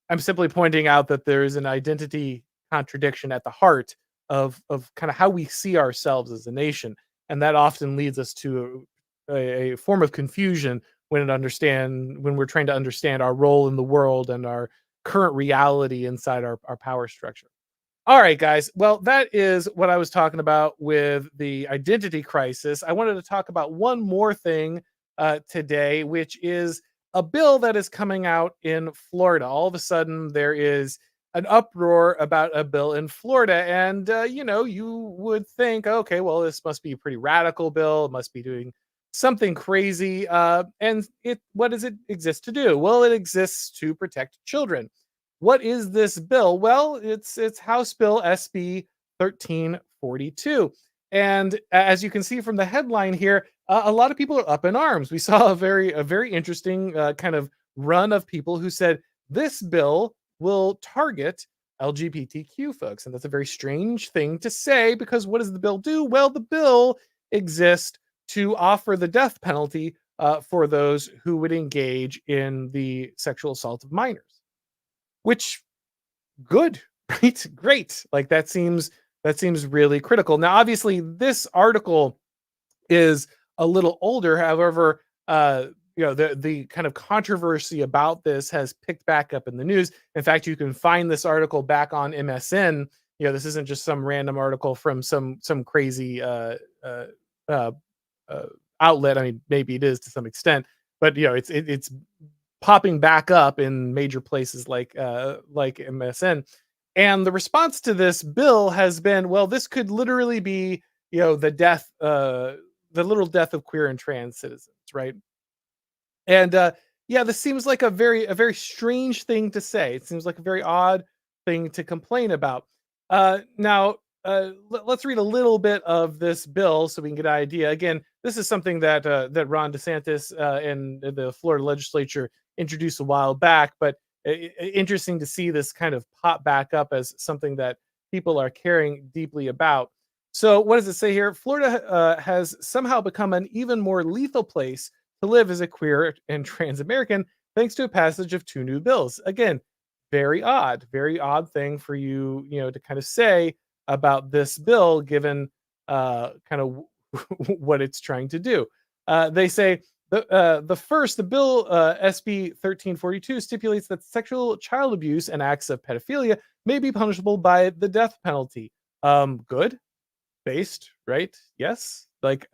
A: I'm simply pointing out that there is an identity contradiction at the heart of kind of how we see ourselves as a nation, and that often leads us to a form of confusion when we're trying to understand our role in the world and our current reality inside our power structure. All right, guys. Well, that is what I was talking about with the identity crisis. I wanted to talk about one more thing today, which is a bill that is coming out in Florida. All of a sudden, there is an uproar about a bill in Florida. And, you would think, okay, well, this must be a pretty radical bill. It must be doing something crazy. What does it exist to do? Well, it exists to protect children. What is this bill? Well, it's House Bill SB 1342. And as you can see from the headline here, a lot of people are up in arms. We saw a very interesting kind of run of people who said this bill will target LGBTQ folks. And that's a very strange thing to say, because what does the bill do? Well, the bill exists to offer the death penalty for those who would engage in the sexual assault of minors. Which, good, right? Great. Like that seems really critical. Now, obviously, this article is a little older. However, the kind of controversy about this has picked back up in the news. In fact, you can find this article back on MSN. This isn't just some random article from some crazy outlet. I mean, maybe it is to some extent, but it's popping back up in major places like MSN. And the response to this bill has been, well, this could literally be, the literal death of queer and trans citizens, right? And this seems like a very strange thing to say. It seems like a very odd thing to complain about. Now, let's read a little bit of this bill so we can get an idea. Again, this is something that Ron DeSantis and the Florida legislature introduced a while back, but interesting to see this kind of pop back up as something that people are caring deeply about. So what does it say here? Florida has somehow become an even more lethal place to live as a queer and trans American thanks to a passage of two new bills. Again, very odd thing for you, to kind of say about this bill, given kind of what it's trying to do. They say the bill SB 1342 stipulates that sexual child abuse and acts of pedophilia may be punishable by the death penalty. Good, based, right? Yes, like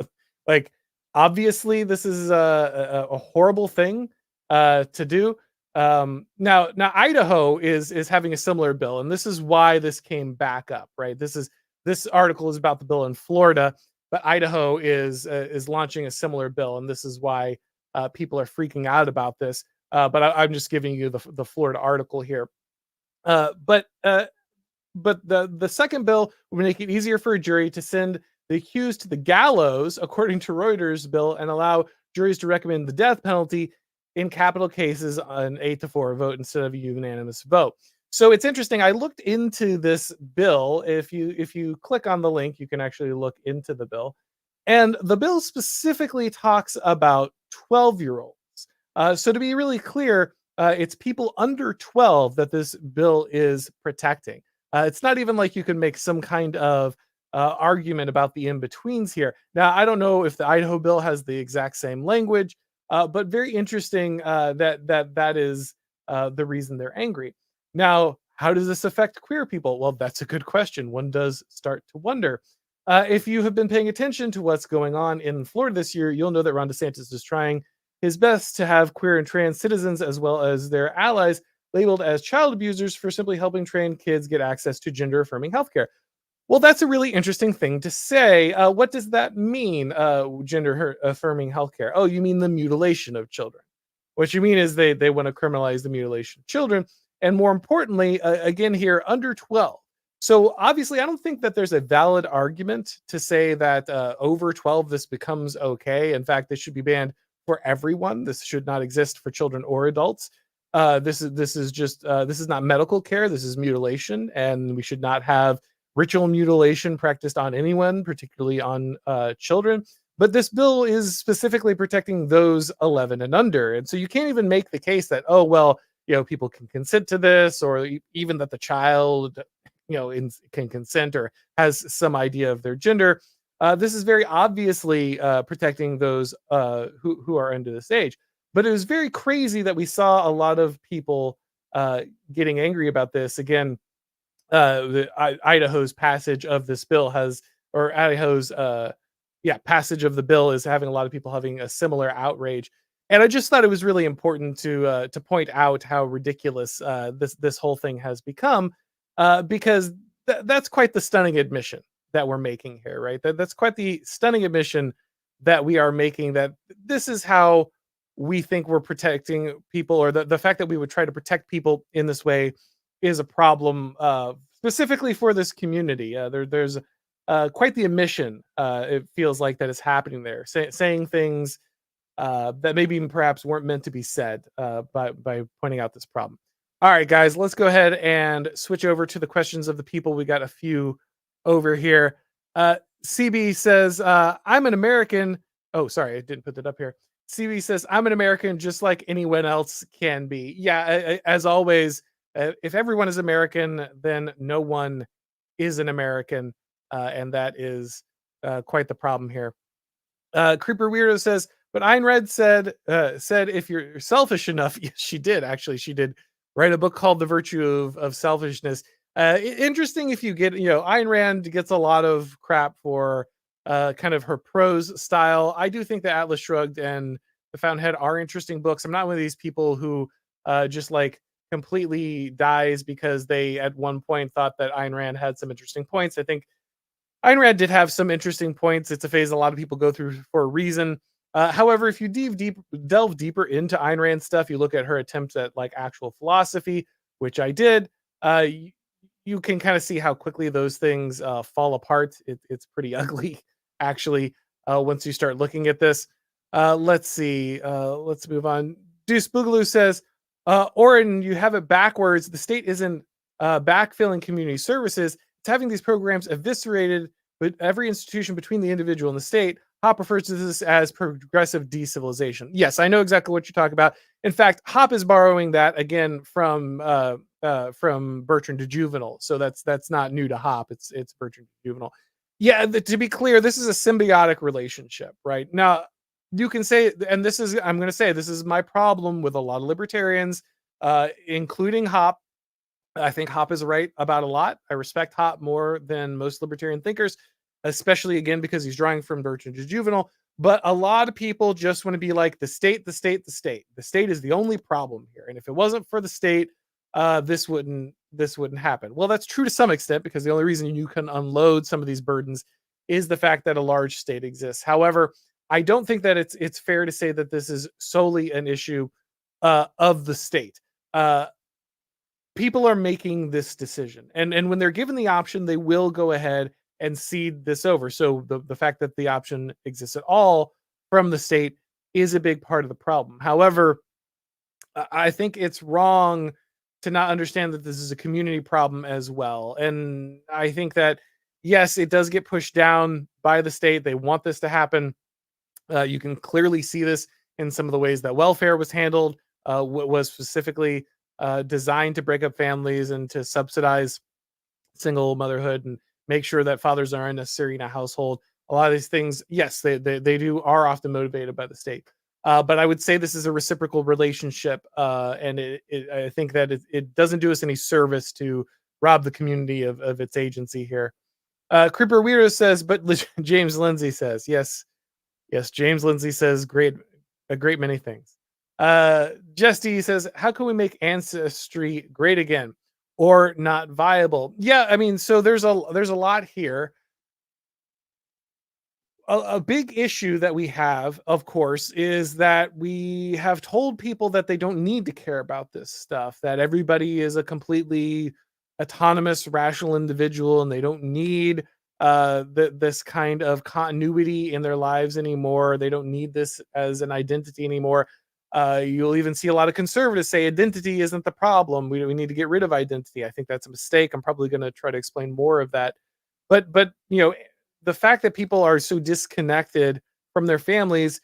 A: obviously this is a horrible thing to do. Now Idaho is having a similar bill, and this is why this came back up, right? This article is about the bill in Florida, but Idaho is launching a similar bill, and this is why people are freaking out about this. But I'm just giving you the Florida article here. But but the second bill would make it easier for a jury to send the accused to the gallows, according to Reuters bill, and allow juries to recommend the death penalty in capital cases on 8-4 vote instead of a unanimous vote. So it's interesting. I looked into this bill. If you click on the link, you can actually look into the bill. And the bill specifically talks about 12-year-olds. So to be really clear, it's people under 12 that this bill is protecting. It's not even like you can make some kind of argument about the in-betweens here. Now, I don't know if the Idaho bill has the exact same language, but very interesting that is the reason they're angry. Now, how does this affect queer people? Well, that's a good question. One does start to wonder. If you have been paying attention to what's going on in Florida this year, you'll know that Ron DeSantis is trying his best to have queer and trans citizens, as well as their allies, labeled as child abusers for simply helping trans kids get access to gender affirming healthcare. Well, that's a really interesting thing to say. What does that mean, gender affirming healthcare? Oh, you mean the mutilation of children. What you mean is they want to criminalize the mutilation of children. And more importantly, again, here, under 12. So obviously, I don't think that there's a valid argument to say that over 12, this becomes okay. In fact, this should be banned for everyone. This should not exist for children or adults. This is not medical care. This is mutilation, and we should not have ritual mutilation practiced on anyone, particularly on children. But this bill is specifically protecting those 11 and under, and so you can't even make the case that, oh well, people can consent to this, or even that the child can consent or has some idea of their gender. This is very obviously protecting those who are under this age. But it was very crazy that we saw a lot of people getting angry about this. Again, Idaho's passage of this bill has, or Idaho's passage of the bill is having a lot of people having a similar outrage. And I just thought it was really important to point out how ridiculous this whole thing has become, because that's quite the stunning admission that we're making here, right? That's quite the stunning admission that we are making, that this is how we think we're protecting people, or the fact that we would try to protect people in this way is a problem, specifically for this community. There's quite the admission, it feels like, that is happening there, saying things that maybe even perhaps weren't meant to be said, by pointing out this problem. All right, guys, let's go ahead and switch over to the questions of the people. We got a few over here. CB says, I'm an American. Oh, sorry, I didn't put that up here. CB says, I'm an American just like anyone else can be. Yeah, as always, if everyone is American, then no one is an American. And that is quite the problem here. Creeper Weirdo says, but Ayn Rand said if you're selfish enough, yes, she did. Actually, she did write a book called The Virtue of Selfishness. Interesting. If you get, Ayn Rand gets a lot of crap for kind of her prose style. I do think that Atlas Shrugged and The Fountainhead are interesting books. I'm not one of these people who just like completely dies because they at one point thought that Ayn Rand had some interesting points. I think Ayn Rand did have some interesting points. It's a phase a lot of people go through for a reason. However, if you delve deeper into Ayn Rand stuff, you look at her attempts at like actual philosophy, which I did. You can kind of see how quickly those things fall apart. It's pretty ugly, actually, once you start looking at this. Let's see. Let's move on. Deuce Boogaloo says, Auron, you have it backwards. The state isn't backfilling community services. It's having these programs eviscerated, but every institution between the individual and the state. Hop refers to this as progressive decivilization. Yes, I know exactly what you're talking about. In fact, Hop is borrowing that again from Bertrand de Juvenal. So that's not new to Hop. It's Bertrand de Juvenal. Yeah, to be clear, this is a symbiotic relationship, right? Now, you can say, and I'm going to say, this is my problem with a lot of libertarians, including Hop. I think Hop is right about a lot. I respect Hop more than most libertarian thinkers, especially again because he's drawing from Bertrand de Juvenal. But a lot of people just want to be like the state, the state, the state. The state is the only problem here, and if it wasn't for the state, this wouldn't happen. Well, that's true to some extent, because the only reason you can unload some of these burdens is the fact that a large state exists. However, I don't think that it's fair to say that this is solely an issue of the state. people are making this decision, and when they're given the option, they will go ahead and cede this over. So the fact that the option exists at all from the state is a big part of the problem. However, I think it's wrong to not understand that this is a community problem as well. And I think that yes, it does get pushed down by the state. They want this to happen. You can clearly see this in some of the ways that welfare was handled. Was specifically designed to break up families and to subsidize single motherhood and make sure that fathers are unnecessary in a household. A lot of these things, yes, they do are often motivated by the state. But I would say this is a reciprocal relationship, and I think that it doesn't do us any service to rob the community of its agency here. Creeper Weirdo says, but James Lindsay says, yes, yes, James Lindsay says a great many things. Justy says, how can we make ancestry great again or not viable? Yeah, I mean, so there's a lot here. A big issue that we have, of course, is that we have told people that they don't need to care about this stuff, that everybody is a completely autonomous, rational individual, and they don't need this kind of continuity in their lives anymore. They don't need this as an identity anymore. You'll even see a lot of conservatives say identity isn't the problem. We need to get rid of identity. I think that's a mistake. I'm probably going to try to explain more of that. But the fact that people are so disconnected from their families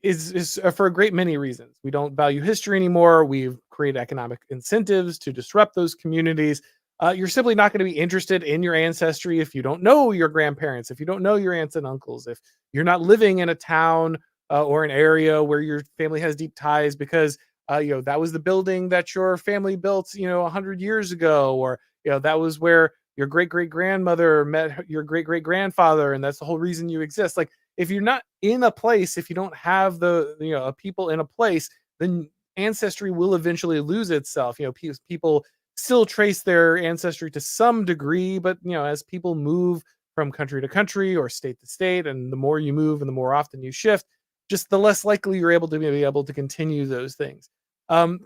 A: is for a great many reasons. We don't value history anymore. We've created economic incentives to disrupt those communities. You're simply not going to be interested in your ancestry if you don't know your grandparents, if you don't know your aunts and uncles, if you're not living in a town or an area where your family has deep ties because that was the building that your family built 100 years ago, or that was where your great great grandmother met your great great grandfather, and that's the whole reason you exist. Like, if you're not in a place, if you don't have the people in a place, then ancestry will eventually lose itself. People still trace their ancestry to some degree, but as people move from country to country or state to state, and the more you move and the more often you shift, just the less likely you're able to be able to continue those things.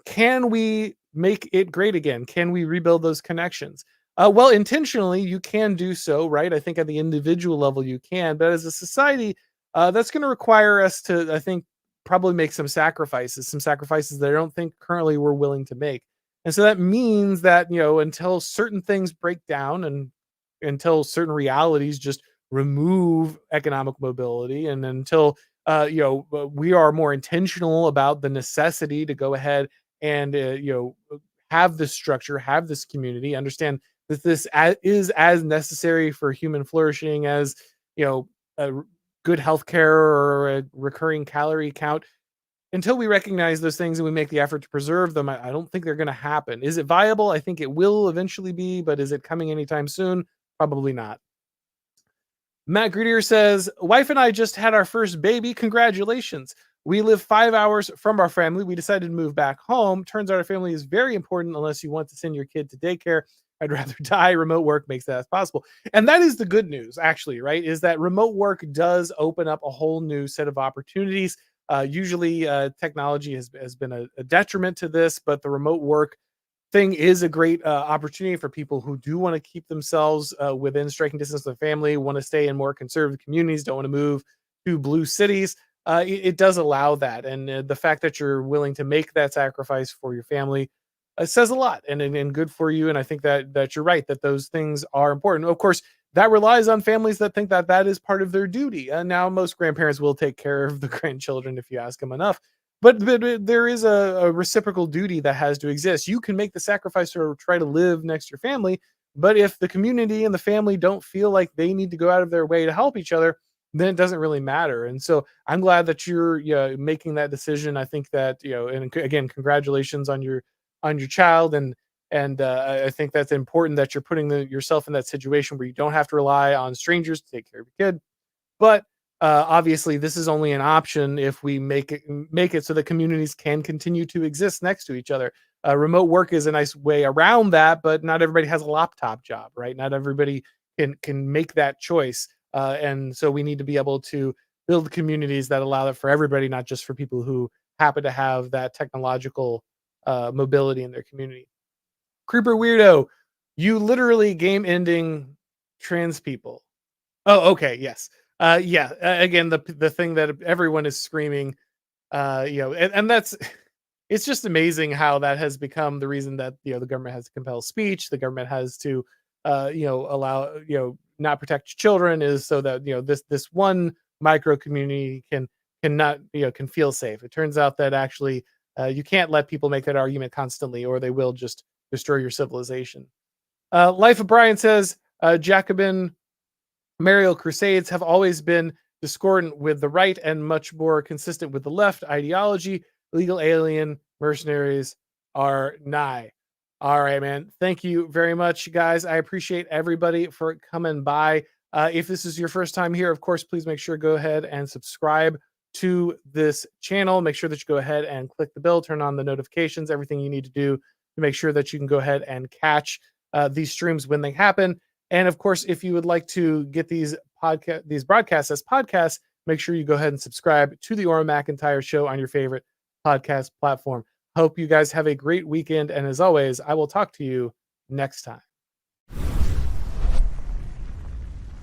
A: Can we make it great again? Can we rebuild those connections? Well, intentionally, you can do so, right? I think at the individual level, you can, but as a society, that's going to require us to, I think, probably make some sacrifices that I don't think currently we're willing to make. And so that means that, until certain things break down and until certain realities just remove economic mobility, and until, we are more intentional about the necessity to go ahead and, have this structure, have this community, understand that is as necessary for human flourishing as a good healthcare or a recurring calorie count. Until we recognize those things and we make the effort to preserve them, I don't think they're going to happen. Is it viable? I think it will eventually be, but is it coming anytime soon? Probably not. Matt Greedier says, wife and I just had our first baby. Congratulations. We live 5 hours from our family. We decided to move back home. Turns out our family is very important unless you want to send your kid to daycare. I'd rather die. Remote work makes that possible. And that is the good news, actually, right? Is that remote work does open up a whole new set of opportunities. Usually, technology has been a detriment to this, but the remote work thing is a great opportunity for people who do want to keep themselves within striking distance of the family, want to stay in more conservative communities, don't want to move to blue cities. It does allow that, and the fact that you're willing to make that sacrifice for your family says a lot, and good for you. And I think that you're right, that those things are important. Of course, that relies on families that think that that is part of their duty. And now most grandparents will take care of the grandchildren if you ask them enough. But there is a reciprocal duty that has to exist. You can make the sacrifice to try to live next to your family, but if the community and the family don't feel like they need to go out of their way to help each other, then it doesn't really matter. And so I'm glad that you're making that decision. I think that and again, congratulations on your child, and I think that's important that you're putting yourself in that situation where you don't have to rely on strangers to take care of your kid. But obviously, this is only an option if we make it so that communities can continue to exist next to each other. Remote work is a nice way around that, but not everybody has a laptop job, right? Not everybody can make that choice, and so we need to be able to build communities that allow it for everybody, not just for people who happen to have that technological mobility in their community. Creeper Weirdo, you literally game ending trans people. Oh, okay, yes. Yeah, again, the thing that everyone is screaming, and that's it's just amazing how that has become the reason that, the government has to compel speech, the government has to, allow, not protect children is so that, this one micro community cannot, can feel safe. It turns out that actually, you can't let people make that argument constantly, or they will just destroy your civilization. Life of Brian says, Jacobin Mariel crusades have always been discordant with the right and much more consistent with the left ideology. Illegal alien mercenaries are nigh. All right, man. Thank you very much, guys. I appreciate everybody for coming by. If this is your first time here, of course, please make sure to go ahead and subscribe to this channel. Make sure that you go ahead and click the bell, turn on the notifications, everything you need to do to make sure that you can go ahead and catch these streams when they happen. And of course, if you would like to get these broadcasts as podcasts, make sure you go ahead and subscribe to the Auron MacIntyre Show on your favorite podcast platform. Hope you guys have a great weekend, and as always, I will talk to you next time.